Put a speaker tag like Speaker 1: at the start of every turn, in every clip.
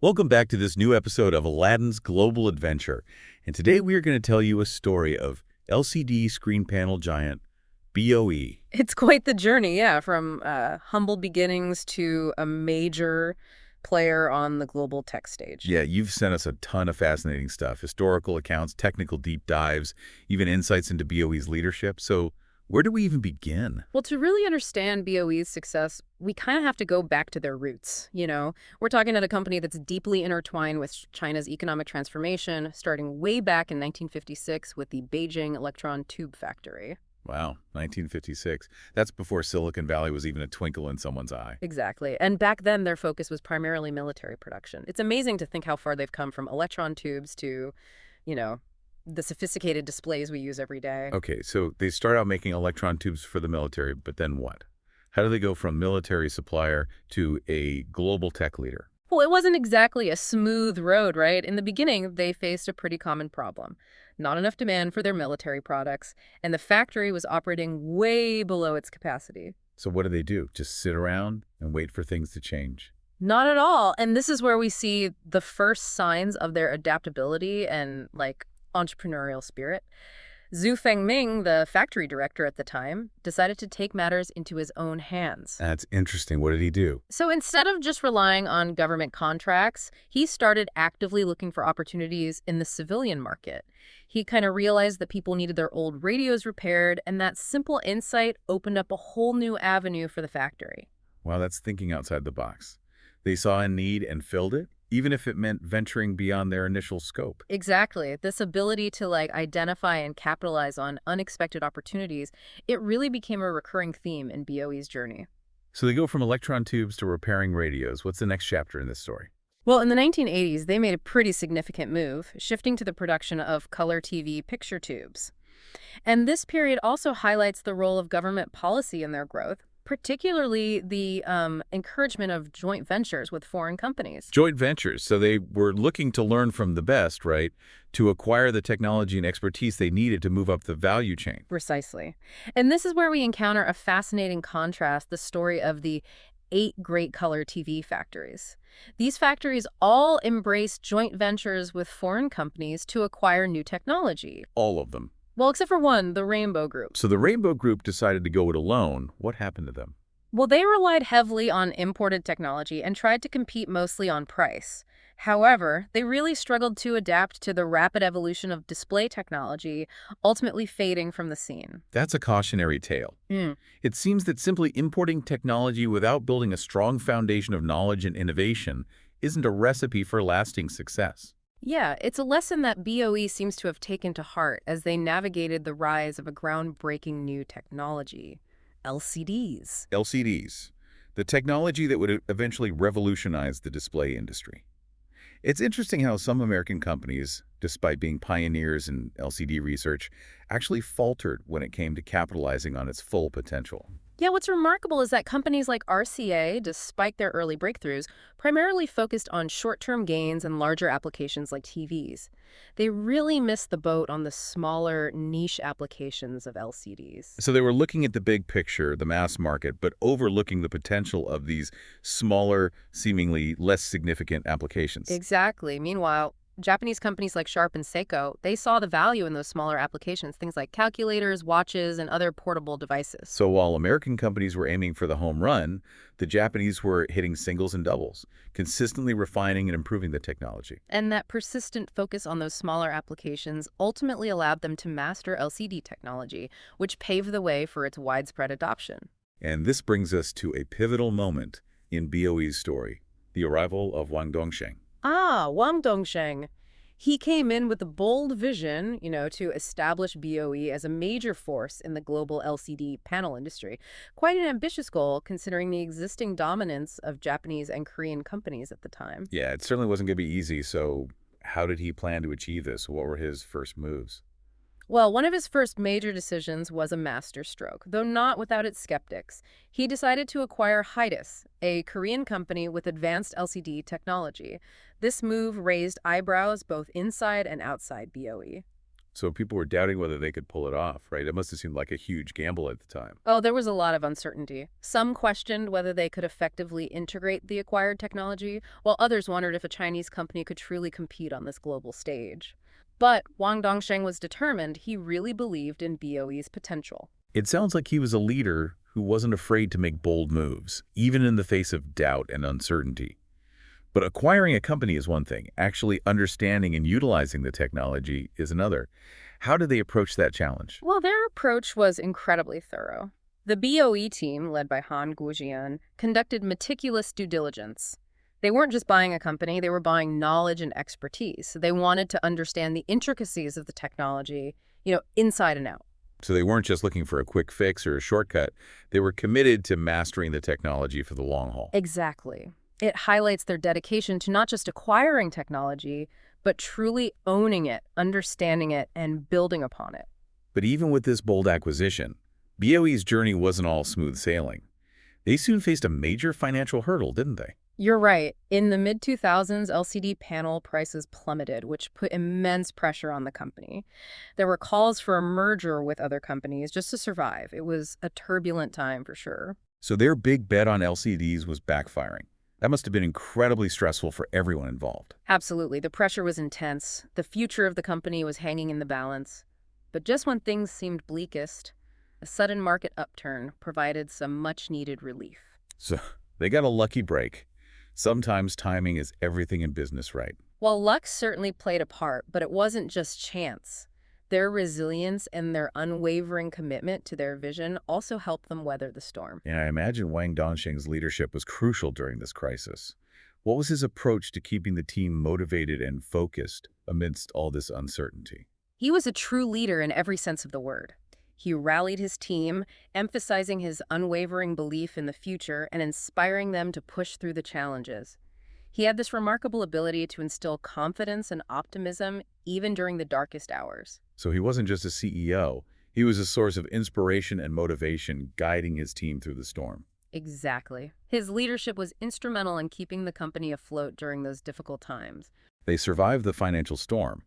Speaker 1: Welcome back to this new episode of Aladdin's Global Adventure. And today we are going to tell you a story of LCD screen panel giant BOE.
Speaker 2: It's quite the journey, yeah, from humble beginnings to a major player on the global tech stage.
Speaker 1: Yeah, you've sent us a ton of fascinating stuff, historical accounts, technical deep dives, even insights into BOE's leadership. So where do we even begin?
Speaker 2: Well, to really understand BOE's success, we kind of have to go back to their roots, We're talking at a company that's deeply intertwined with China's economic transformation, starting way back in 1956 with the Beijing Electron Tube Factory.
Speaker 1: Wow, 1956. That's before Silicon Valley was even a twinkle in someone's eye.
Speaker 2: Exactly. And back then, their focus was primarily military production. It's amazing to think how far they've come from electron tubes to, you know, the sophisticated displays we use every day.
Speaker 1: Okay, so they start out making electron tubes for the military, but then what? How do they go from military supplier to a global tech leader?
Speaker 2: Well, it wasn't exactly a smooth road, right? In the beginning, they faced a pretty common problem. Not enough demand for their military products, and the factory was operating way below its capacity.
Speaker 1: So what do? Just sit around and wait for things to change?
Speaker 2: Not at all. And this is where we see the first signs of their adaptability and, entrepreneurial spirit. Zhu Fengming, the factory director at the time, decided to take matters into his own hands.
Speaker 1: That's interesting. What did he do?
Speaker 2: So instead of just relying on government contracts, he started actively looking for opportunities in the civilian market. He kind of realized that people needed their old radios repaired, and that simple insight opened up a whole new avenue for the factory.
Speaker 1: Wow, that's thinking outside the box. They saw a need and filled it, even if it meant venturing beyond their initial scope.
Speaker 2: Exactly. This ability to identify and capitalize on unexpected opportunities, it really became a recurring theme in BOE's journey.
Speaker 1: So they go from electron tubes to repairing radios. What's the next chapter in this story?
Speaker 2: Well, in the 1980s, they made a pretty significant move, shifting to the production of color TV picture tubes. And this period also highlights the role of government policy in their growth, particularly the encouragement of joint ventures with foreign companies.
Speaker 1: Joint ventures. So they were looking to learn from the best, right? To acquire the technology and expertise they needed to move up the value chain.
Speaker 2: Precisely. And this is where we encounter a fascinating contrast, the story of the 8 great color TV factories. These factories all embraced joint ventures with foreign companies to acquire new technology.
Speaker 1: All of them.
Speaker 2: Well, except for one, the Rainbow Group.
Speaker 1: So the Rainbow Group decided to go it alone. What happened to them?
Speaker 2: Well, they relied heavily on imported technology and tried to compete mostly on price. However, they really struggled to adapt to the rapid evolution of display technology, ultimately fading from the scene.
Speaker 1: That's a cautionary tale. It seems that simply importing technology without building a strong foundation of knowledge and innovation isn't a recipe for lasting success.
Speaker 2: Yeah, it's a lesson that BOE seems to have taken to heart as they navigated the rise of a groundbreaking new technology, LCDs.
Speaker 1: LCDs, the technology that would eventually revolutionize the display industry. It's interesting how some American companies, despite being pioneers in LCD research, actually faltered when it came to capitalizing on its full potential.
Speaker 2: Yeah, what's remarkable is that companies like RCA, despite their early breakthroughs, primarily focused on short-term gains and larger applications like TVs. They really missed the boat on the smaller, niche applications of LCDs.
Speaker 1: So they were looking at the big picture, the mass market, but overlooking the potential of these smaller, seemingly less significant applications.
Speaker 2: Exactly. Meanwhile, Japanese companies like Sharp and Seiko, they saw the value in those smaller applications, things like calculators, watches, and other portable devices.
Speaker 1: So while American companies were aiming for the home run, the Japanese were hitting singles and doubles, consistently refining and improving the technology.
Speaker 2: And that persistent focus on those smaller applications ultimately allowed them to master LCD technology, which paved the way for its widespread adoption.
Speaker 1: And this brings us to a pivotal moment in BOE's story, the arrival of Wang Dongsheng.
Speaker 2: Wang Dongsheng. He came in with a bold vision, to establish BOE as a major force in the global LCD panel industry. Quite an ambitious goal, considering the existing dominance of Japanese and Korean companies at the time.
Speaker 1: Yeah, it certainly wasn't going to be easy, so how did he plan to achieve this? What were his first moves?
Speaker 2: Well, one of his first major decisions was a masterstroke, though not without its skeptics. He decided to acquire Hydus, a Korean company with advanced LCD technology. This move raised eyebrows both inside and outside BOE.
Speaker 1: So people were doubting whether they could pull it off, right? It must have seemed like a huge gamble at the time.
Speaker 2: Oh, there was a lot of uncertainty. Some questioned whether they could effectively integrate the acquired technology, while others wondered if a Chinese company could truly compete on this global stage. But Wang Dongsheng was determined. He really believed in BOE's potential.
Speaker 1: It sounds like he was a leader who wasn't afraid to make bold moves, even in the face of doubt and uncertainty. But acquiring a company is one thing. Actually understanding and utilizing the technology is another. How did they approach that challenge?
Speaker 2: Well, their approach was incredibly thorough. The BOE team, led by Han Guojian, conducted meticulous due diligence. They weren't just buying a company, they were buying knowledge and expertise. They wanted to understand the intricacies of the technology, inside and out.
Speaker 1: So they weren't just looking for a quick fix or a shortcut. They were committed to mastering the technology for the long haul.
Speaker 2: Exactly. It highlights their dedication to not just acquiring technology, but truly owning it, understanding it, and building upon it.
Speaker 1: But even with this bold acquisition, BOE's journey wasn't all smooth sailing. They soon faced a major financial hurdle, didn't they?
Speaker 2: You're right. In the mid-2000s, LCD panel prices plummeted, which put immense pressure on the company. There were calls for a merger with other companies just to survive. It was a turbulent time for sure.
Speaker 1: So their big bet on LCDs was backfiring. That must have been incredibly stressful for everyone involved.
Speaker 2: Absolutely. The pressure was intense. The future of the company was hanging in the balance. But just when things seemed bleakest, a sudden market upturn provided some much-needed relief.
Speaker 1: So they got a lucky break. Sometimes timing is everything in business, right?
Speaker 2: Well, luck certainly played a part, but it wasn't just chance. Their resilience and their unwavering commitment to their vision also helped them weather the storm.
Speaker 1: And I imagine Wang Dongsheng's leadership was crucial during this crisis. What was his approach to keeping the team motivated and focused amidst all this uncertainty?
Speaker 2: He was a true leader in every sense of the word. He rallied his team, emphasizing his unwavering belief in the future and inspiring them to push through the challenges. He had this remarkable ability to instill confidence and optimism even during the darkest hours.
Speaker 1: So he wasn't just a CEO. He was a source of inspiration and motivation, guiding his team through the storm.
Speaker 2: Exactly. His leadership was instrumental in keeping the company afloat during those difficult times.
Speaker 1: They survived the financial storm,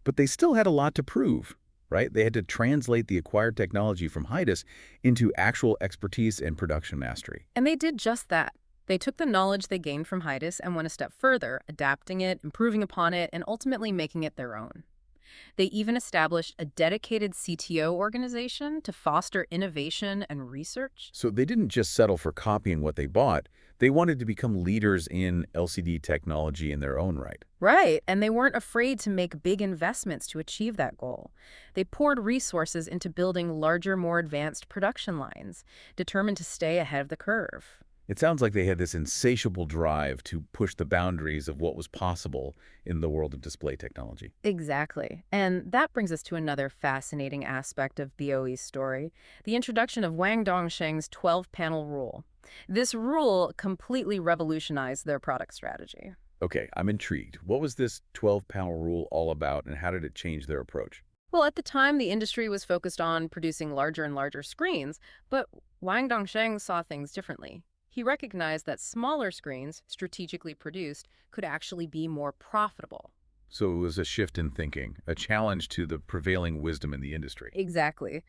Speaker 1: but they still had a lot to prove, right? They had to translate the acquired technology from Hydus into actual expertise and production mastery.
Speaker 2: And they did just that. They took the knowledge they gained from Hydus and went a step further, adapting it, improving upon it, and ultimately making it their own. They even established a dedicated CTO organization to foster innovation and research.
Speaker 1: So they didn't just settle for copying what they bought. They wanted to become leaders in LCD technology in their own right.
Speaker 2: Right, and they weren't afraid to make big investments to achieve that goal. They poured resources into building larger, more advanced production lines, determined to stay ahead of the curve.
Speaker 1: It sounds like they had this insatiable drive to push the boundaries of what was possible in the world of display technology.
Speaker 2: Exactly. And that brings us to another fascinating aspect of BOE's story, the introduction of Wang Dongsheng's 12-panel rule. This rule completely revolutionized their product strategy.
Speaker 1: Okay, I'm intrigued. What was this 12-panel rule all about, and how did it change their approach?
Speaker 2: Well, at the time, the industry was focused on producing larger and larger screens, but Wang Dongsheng saw things differently. He recognized that smaller screens, strategically produced, could actually be more profitable.
Speaker 1: So it was a shift in thinking, a challenge to the prevailing wisdom in the industry.
Speaker 2: Exactly.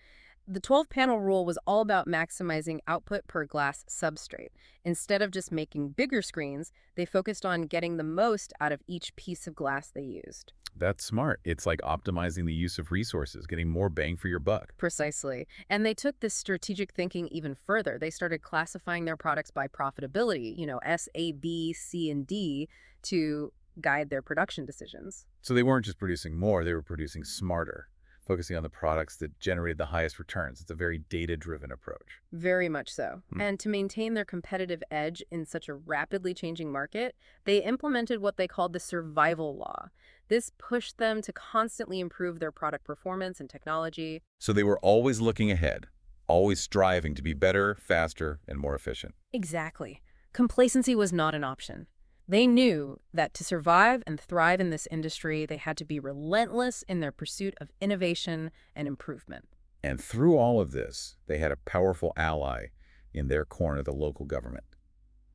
Speaker 2: The 12-panel rule was all about maximizing output per glass substrate. Instead of just making bigger screens, they focused on getting the most out of each piece of glass they used.
Speaker 1: That's smart. It's like optimizing the use of resources, getting more bang for your buck.
Speaker 2: Precisely. And they took this strategic thinking even further. They started classifying their products by profitability, S, A, B, C, and D, to guide their production decisions.
Speaker 1: So they weren't just producing more, they were producing smarter, focusing on the products that generated the highest returns. It's a very data-driven approach.
Speaker 2: Very much so. And to maintain their competitive edge in such a rapidly changing market, they implemented what they called the survival law. This pushed them to constantly improve their product performance and technology.
Speaker 1: So they were always looking ahead, always striving to be better, faster, and more efficient.
Speaker 2: Exactly. Complacency was not an option. They knew that to survive and thrive in this industry, they had to be relentless in their pursuit of innovation and improvement.
Speaker 1: And through all of this, they had a powerful ally in their corner, the local government.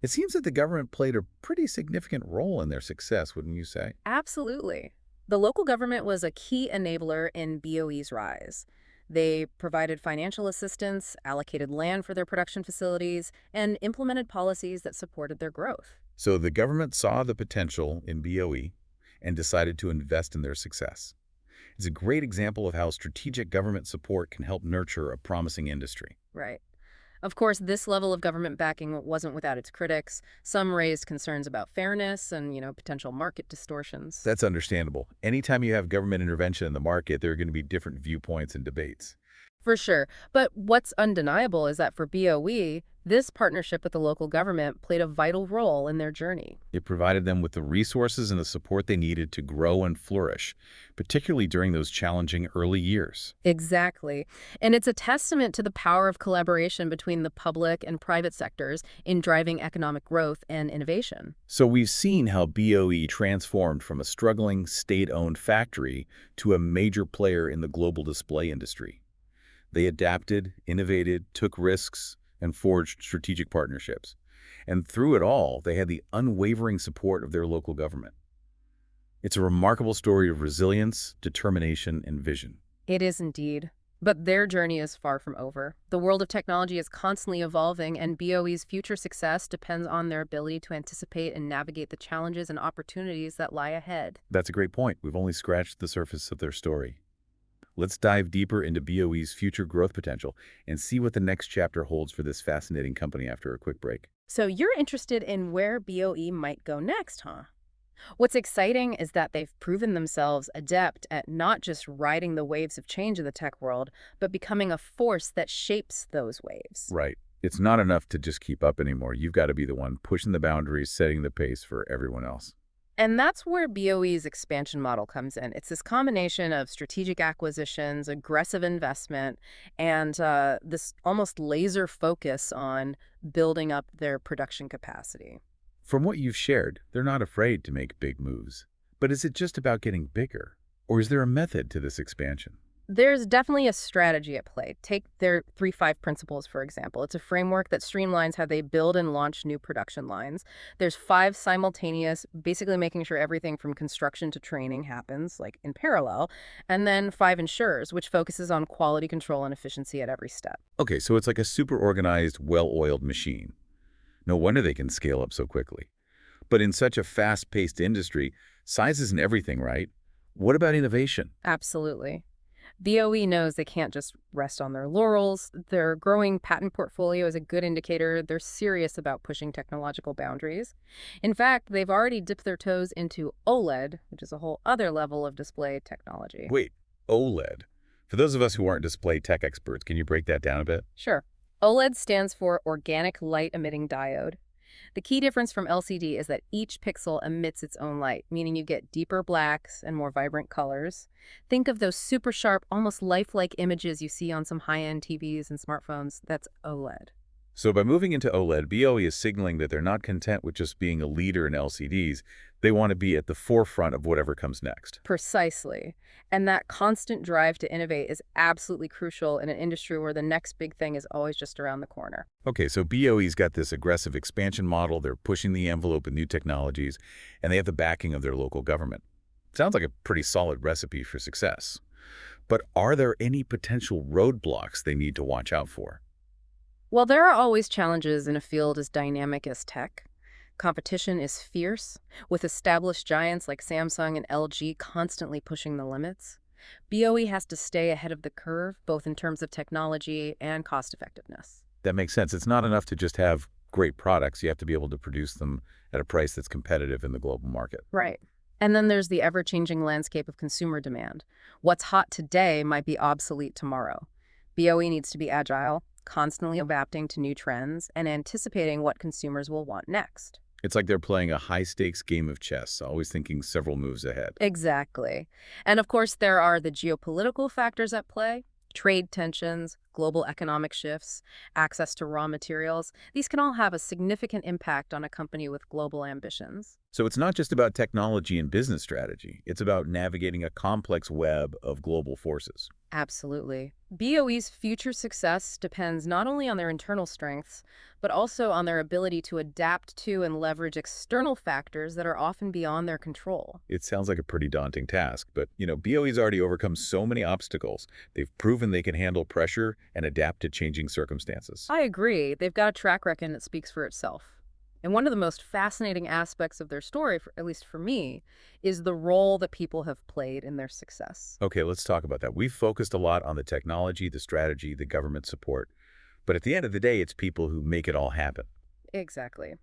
Speaker 1: It seems that the government played a pretty significant role in their success, wouldn't you say?
Speaker 2: Absolutely. The local government was a key enabler in BOE's rise. They provided financial assistance, allocated land for their production facilities, and implemented policies that supported their growth.
Speaker 1: So the government saw the potential in BOE and decided to invest in their success. It's a great example of how strategic government support can help nurture a promising industry.
Speaker 2: Right. Of course, this level of government backing wasn't without its critics. Some raised concerns about fairness and, potential market distortions.
Speaker 1: That's understandable. Anytime you have government intervention in the market, there are going to be different viewpoints and debates.
Speaker 2: For sure. But what's undeniable is that for BOE, this partnership with the local government played a vital role in their journey.
Speaker 1: It provided them with the resources and the support they needed to grow and flourish, particularly during those challenging early years.
Speaker 2: Exactly. And it's a testament to the power of collaboration between the public and private sectors in driving economic growth and innovation.
Speaker 1: So we've seen how BOE transformed from a struggling state-owned factory to a major player in the global display industry. They adapted, innovated, took risks, and forged strategic partnerships. And through it all, they had the unwavering support of their local government. It's a remarkable story of resilience, determination, and vision.
Speaker 2: It is indeed. But their journey is far from over. The world of technology is constantly evolving, and BOE's future success depends on their ability to anticipate and navigate the challenges and opportunities that lie ahead.
Speaker 1: That's a great point. We've only scratched the surface of their story. Let's dive deeper into BOE's future growth potential and see what the next chapter holds for this fascinating company after a quick break.
Speaker 2: So you're interested in where BOE might go next, huh? What's exciting is that they've proven themselves adept at not just riding the waves of change in the tech world, but becoming a force that shapes those waves.
Speaker 1: Right. It's not enough to just keep up anymore. You've got to be the one pushing the boundaries, setting the pace for everyone else.
Speaker 2: And that's where BOE's expansion model comes in. It's this combination of strategic acquisitions, aggressive investment, and this almost laser focus on building up their production capacity.
Speaker 1: From what you've shared, they're not afraid to make big moves. But is it just about getting bigger? Or is there a method to this expansion?
Speaker 2: There's definitely a strategy at play. Take their 3-5 principles, for example. It's a framework that streamlines how they build and launch new production lines. There's 5 simultaneous, basically making sure everything from construction to training happens, like in parallel. And then 5 ensures, which focuses on quality control and efficiency at every step.
Speaker 1: Okay, so it's like a super organized, well-oiled machine. No wonder they can scale up so quickly. But in such a fast-paced industry, size isn't everything, right? What about innovation?
Speaker 2: Absolutely. BOE knows they can't just rest on their laurels. Their growing patent portfolio is a good indicator they're serious about pushing technological boundaries. In fact, they've already dipped their toes into OLED, which is a whole other level of display technology.
Speaker 1: Wait, OLED. For those of us who aren't display tech experts, can you break that down a bit?
Speaker 2: Sure. OLED stands for Organic Light Emitting Diode. The key difference from LCD is that each pixel emits its own light, meaning you get deeper blacks and more vibrant colors. Think of those super sharp, almost lifelike images you see on some high-end TVs and smartphones. That's OLED.
Speaker 1: So by moving into OLED, BOE is signaling that they're not content with just being a leader in LCDs. They want to be at the forefront of whatever comes next.
Speaker 2: Precisely. And that constant drive to innovate is absolutely crucial in an industry where the next big thing is always just around the corner.
Speaker 1: Okay, so BOE's got this aggressive expansion model. They're pushing the envelope with new technologies, and they have the backing of their local government. Sounds like a pretty solid recipe for success. But are there any potential roadblocks they need to watch out for?
Speaker 2: Well, there are always challenges in a field as dynamic as tech. Competition is fierce, with established giants like Samsung and LG constantly pushing the limits. BOE has to stay ahead of the curve, both in terms of technology and cost effectiveness.
Speaker 1: That makes sense. It's not enough to just have great products. You have to be able to produce them at a price that's competitive in the global market.
Speaker 2: Right. And then there's the ever-changing landscape of consumer demand. What's hot today might be obsolete tomorrow. BOE needs to be agile, constantly adapting to new trends, and anticipating what consumers will want next.
Speaker 1: It's like they're playing a high-stakes game of chess, always thinking several moves ahead.
Speaker 2: Exactly. And of course, there are the geopolitical factors at play. Trade tensions, global economic shifts, access to raw materials. These can all have a significant impact on a company with global ambitions.
Speaker 1: So it's not just about technology and business strategy. It's about navigating a complex web of global forces.
Speaker 2: Absolutely. BOE's future success depends not only on their internal strengths, but also on their ability to adapt to and leverage external factors that are often beyond their control.
Speaker 1: It sounds like a pretty daunting task, but, BOE's already overcome so many obstacles. They've proven they can handle pressure and adapt to changing circumstances.
Speaker 2: I agree. They've got a track record that speaks for itself. And one of the most fascinating aspects of their story, at least for me, is the role that people have played in their success.
Speaker 1: Okay, let's talk about that. We've focused a lot on the technology, the strategy, the government support. But at the end of the day, it's people who make it all happen.
Speaker 2: Exactly.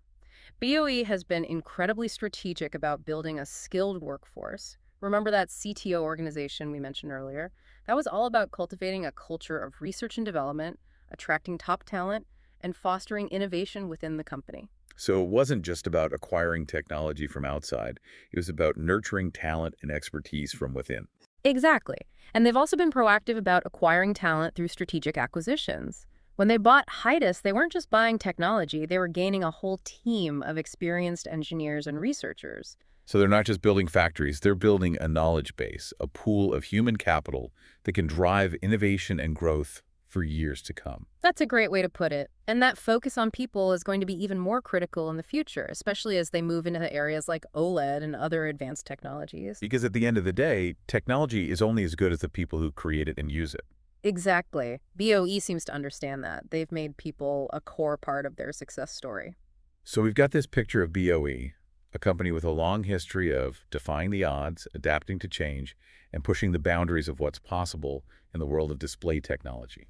Speaker 2: BOE has been incredibly strategic about building a skilled workforce. Remember that CTO organization we mentioned earlier? That was all about cultivating a culture of research and development, attracting top talent, and fostering innovation within the company.
Speaker 1: So it wasn't just about acquiring technology from outside. It was about nurturing talent and expertise from within.
Speaker 2: Exactly. And they've also been proactive about acquiring talent through strategic acquisitions. When they bought Hydas, they weren't just buying technology, they were gaining a whole team of experienced engineers and researchers.
Speaker 1: So they're not just building factories, they're building a knowledge base, a pool of human capital that can drive innovation and growth for years to come.
Speaker 2: That's a great way to put it. And that focus on people is going to be even more critical in the future, especially as they move into areas like OLED and other advanced technologies.
Speaker 1: Because at the end of the day, technology is only as good as the people who create it and use it.
Speaker 2: Exactly. BOE seems to understand that. They've made people a core part of their success story.
Speaker 1: So we've got this picture of BOE, a company with a long history of defying the odds, adapting to change, and pushing the boundaries of what's possible in the world of display technology.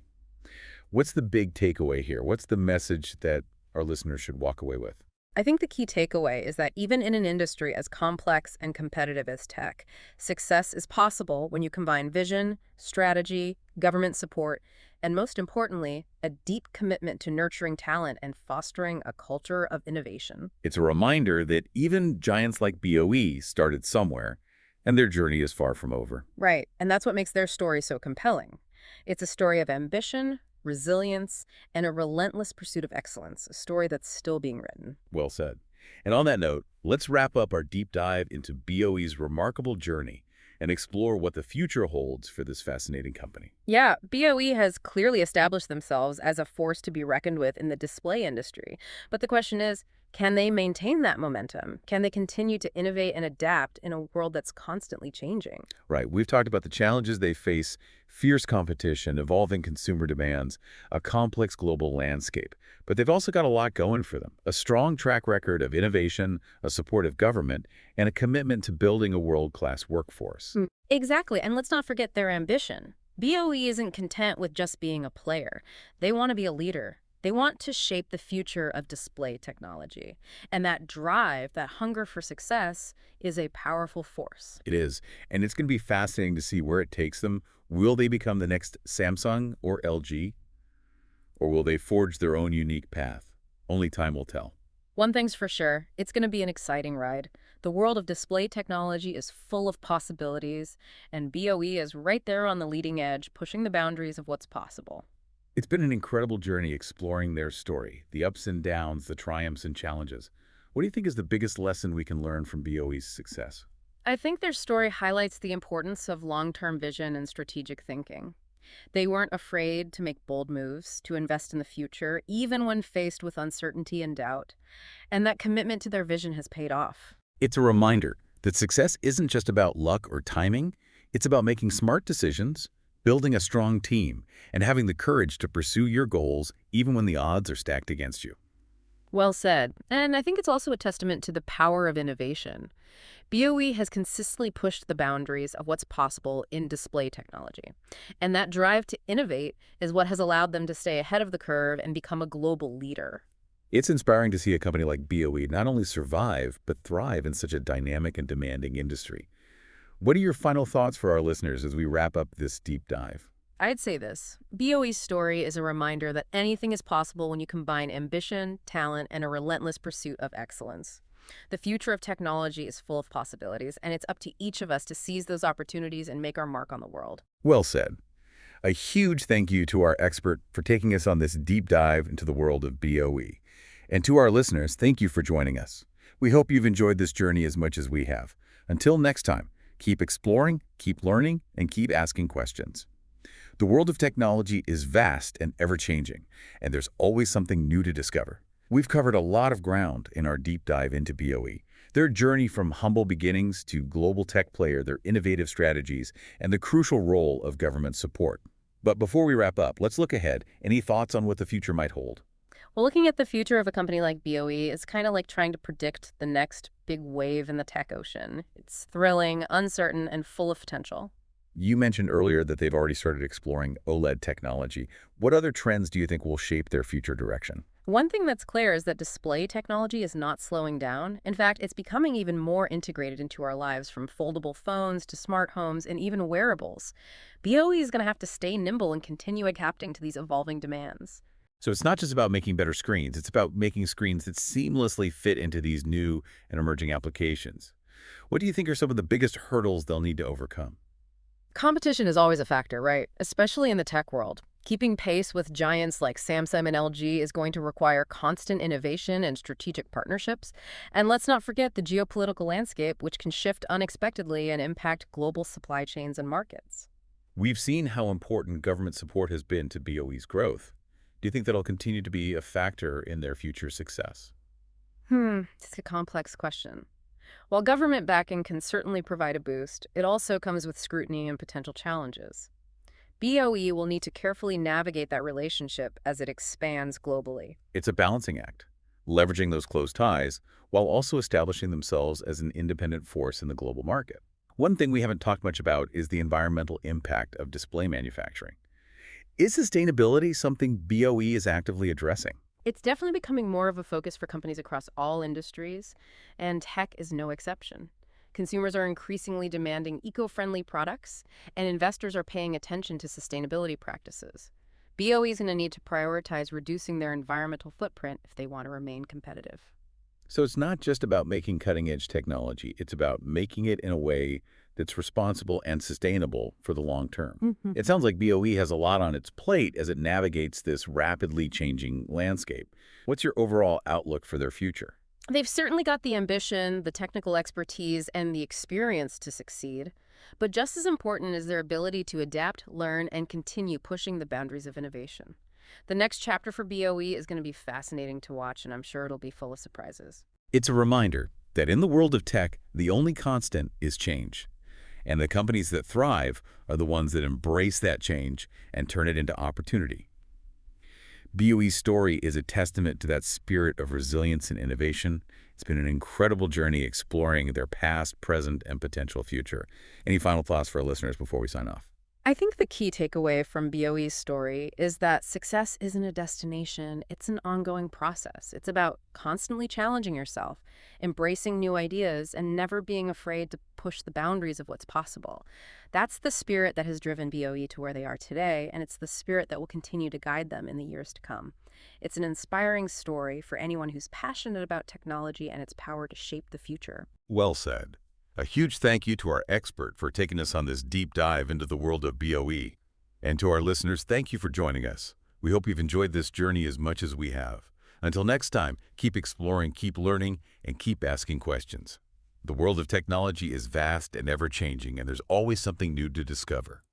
Speaker 1: What's the big takeaway here? What's the message that our listeners should walk away with?
Speaker 2: I think the key takeaway is that even in an industry as complex and competitive as tech, success is possible when you combine vision, strategy, government support, and most importantly, a deep commitment to nurturing talent and fostering a culture of innovation.
Speaker 1: It's a reminder that even giants like BOE started somewhere, and their journey is far from over.
Speaker 2: Right, and that's what makes their story so compelling. It's a story of ambition, resilience, and a relentless pursuit of excellence, a story that's still being written.
Speaker 1: Well said. And on that note, let's wrap up our deep dive into BOE's remarkable journey and explore what the future holds for this fascinating company.
Speaker 2: Yeah, BOE has clearly established themselves as a force to be reckoned with in the display industry. But the question is, can they maintain that momentum? Can they continue to innovate and adapt in a world that's constantly changing?
Speaker 1: Right. We've talked about the challenges they face, fierce competition, evolving consumer demands, a complex global landscape. But they've also got a lot going for them. A strong track record of innovation, a supportive government, and a commitment to building a world-class workforce.
Speaker 2: Exactly, and let's not forget their ambition. BOE isn't content with just being a player. They want to be a leader. They want to shape the future of display technology. And that drive, that hunger for success, is a powerful force.
Speaker 1: It is. And it's going to be fascinating to see where it takes them. Will they become the next Samsung or LG? Or will they forge their own unique path? Only time will tell.
Speaker 2: One thing's for sure, it's going to be an exciting ride. The world of display technology is full of possibilities, and BOE is right there on the leading edge, pushing the boundaries of what's possible.
Speaker 1: It's been an incredible journey exploring their story, the ups and downs, the triumphs and challenges. What do you think is the biggest lesson we can learn from BOE's success?
Speaker 2: I think their story highlights the importance of long-term vision and strategic thinking. They weren't afraid to make bold moves, to invest in the future, even when faced with uncertainty and doubt. And that commitment to their vision has paid off.
Speaker 1: It's a reminder that success isn't just about luck or timing. It's about making smart decisions, building a strong team, and having the courage to pursue your goals even when the odds are stacked against you.
Speaker 2: Well said. And I think it's also a testament to the power of innovation. BOE has consistently pushed the boundaries of what's possible in display technology. And that drive to innovate is what has allowed them to stay ahead of the curve and become a global leader.
Speaker 1: It's inspiring to see a company like BOE not only survive, but thrive in such a dynamic and demanding industry. What are your final thoughts for our listeners as we wrap up this deep dive?
Speaker 2: I'd say this. BOE's story is a reminder that anything is possible when you combine ambition, talent, and a relentless pursuit of excellence. The future of technology is full of possibilities, and it's up to each of us to seize those opportunities and make our mark on the world.
Speaker 1: Well said. A huge thank you to our expert for taking us on this deep dive into the world of BOE. And to our listeners, thank you for joining us. We hope you've enjoyed this journey as much as we have. Until next time, keep exploring, keep learning, and keep asking questions. The world of technology is vast and ever-changing, and there's always something new to discover. We've covered a lot of ground in our deep dive into BOE. Their journey from humble beginnings to global tech player, their innovative strategies, and the crucial role of government support. But before we wrap up, let's look ahead. Any thoughts on what the future might hold?
Speaker 2: Well, looking at the future of a company like BOE is kind of like trying to predict the next big wave in the tech ocean. It's thrilling, uncertain, and full of potential.
Speaker 1: You mentioned earlier that they've already started exploring OLED technology. What other trends do you think will shape their future direction?
Speaker 2: One thing that's clear is that display technology is not slowing down. In fact, it's becoming even more integrated into our lives, from foldable phones to smart homes and even wearables. BOE is going to have to stay nimble and continue adapting to these evolving demands.
Speaker 1: So it's not just about making better screens, it's about making screens that seamlessly fit into these new and emerging applications. What do you think are some of the biggest hurdles they'll need to overcome?
Speaker 2: Competition is always a factor, right? Especially in the tech world. Keeping pace with giants like Samsung and LG is going to require constant innovation and strategic partnerships. And let's not forget the geopolitical landscape, which can shift unexpectedly and impact global supply chains and markets.
Speaker 1: We've seen how important government support has been to BOE's growth. Do you think that'll continue to be a factor in their future success?
Speaker 2: It's a complex question. While government backing can certainly provide a boost, it also comes with scrutiny and potential challenges. BOE will need to carefully navigate that relationship as it expands globally.
Speaker 1: It's a balancing act, leveraging those close ties while also establishing themselves as an independent force in the global market. One thing we haven't talked much about is the environmental impact of display manufacturing. Is sustainability something BOE is actively addressing?
Speaker 2: It's definitely becoming more of a focus for companies across all industries, and tech is no exception. Consumers are increasingly demanding eco-friendly products, and investors are paying attention to sustainability practices. BOE is going to need to prioritize reducing their environmental footprint if they want to remain competitive.
Speaker 1: So it's not just about making cutting-edge technology, it's about making it in a way that's responsible and sustainable for the long term. It sounds like BOE has a lot on its plate as it navigates this rapidly changing landscape. What's your overall outlook for their future?
Speaker 2: They've certainly got the ambition, the technical expertise, and the experience to succeed. But just as important is their ability to adapt, learn, and continue pushing the boundaries of innovation. The next chapter for BOE is going to be fascinating to watch, and I'm sure it'll be full of surprises.
Speaker 1: It's a reminder that in the world of tech, the only constant is change. And the companies that thrive are the ones that embrace that change and turn it into opportunity. BOE's story is a testament to that spirit of resilience and innovation. It's been an incredible journey exploring their past, present, and potential future. Any final thoughts for our listeners before we sign off?
Speaker 2: I think the key takeaway from BOE's story is that success isn't a destination, it's an ongoing process. It's about constantly challenging yourself, embracing new ideas, and never being afraid to push the boundaries of what's possible. That's the spirit that has driven BOE to where they are today, and it's the spirit that will continue to guide them in the years to come. It's an inspiring story for anyone who's passionate about technology and its power to shape the future.
Speaker 1: Well said. A huge thank you to our expert for taking us on this deep dive into the world of BOE. And to our listeners, thank you for joining us. We hope you've enjoyed this journey as much as we have. Until next time, keep exploring, keep learning, and keep asking questions. The world of technology is vast and ever-changing, and there's always something new to discover.